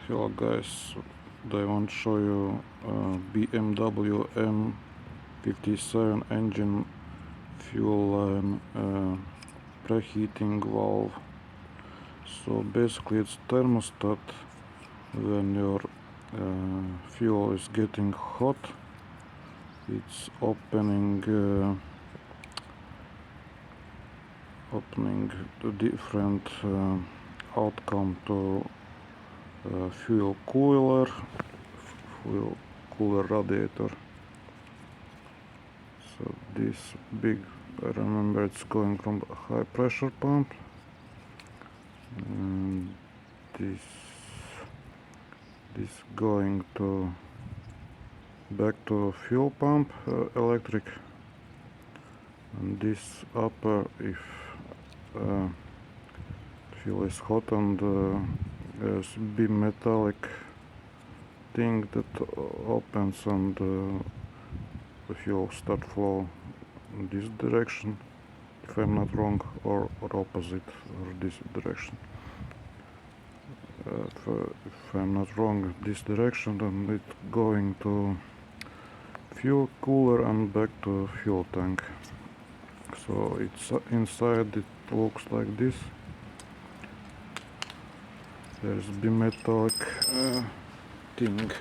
Hello guys, today I want to show you BMW m57 engine fuel line preheating valve. So basically it's thermostat. When your fuel is getting hot, it's opening the different outcome to fuel cooler radiator. So this big, I remember it's going from a high pressure pump, and this going to back to fuel pump electric, and this upper, if fuel is hot, and there's big metallic thing that opens, and the fuel start flow in this direction, if I'm not wrong, or opposite, or this direction. If I'm not wrong, this direction, then it's going to fuel cooler and back to fuel tank. So it's inside, it looks like this. There's bimetallic thing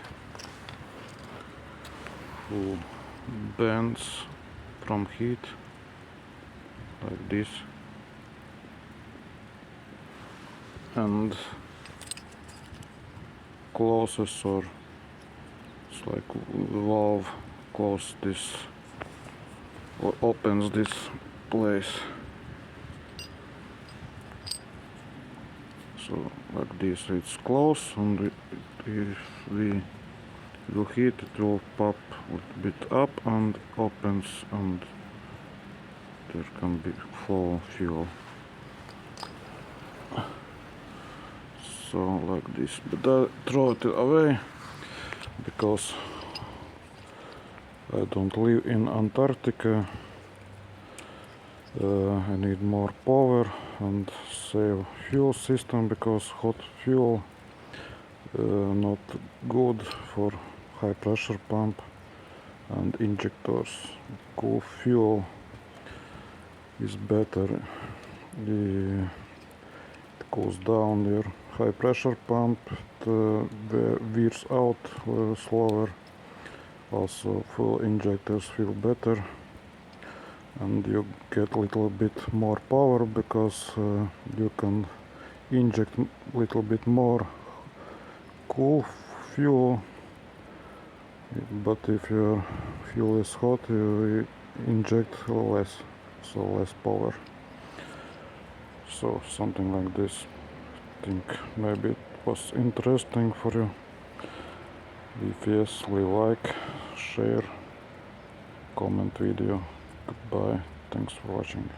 who bends from heat like this, and closes, or it's like valve close this or opens this place. So like this, it's close, and if we will heat, it will pop a little bit up and opens, and there can be flow fuel. So like this, but I throw it away because I don't live in Antarctica. I need more power and save fuel system, because hot fuel not good for high pressure pump and injectors. Cool fuel is better. It cools down your high pressure pump, it wears out slower. Also fuel injectors feel better, and you get a little bit more power, because you can inject a little bit more cool fuel. But if your fuel is hot, you inject less, so less power. So something like this. I think maybe it was interesting for you. If yes, leave like, share, comment video. Goodbye, thanks for watching.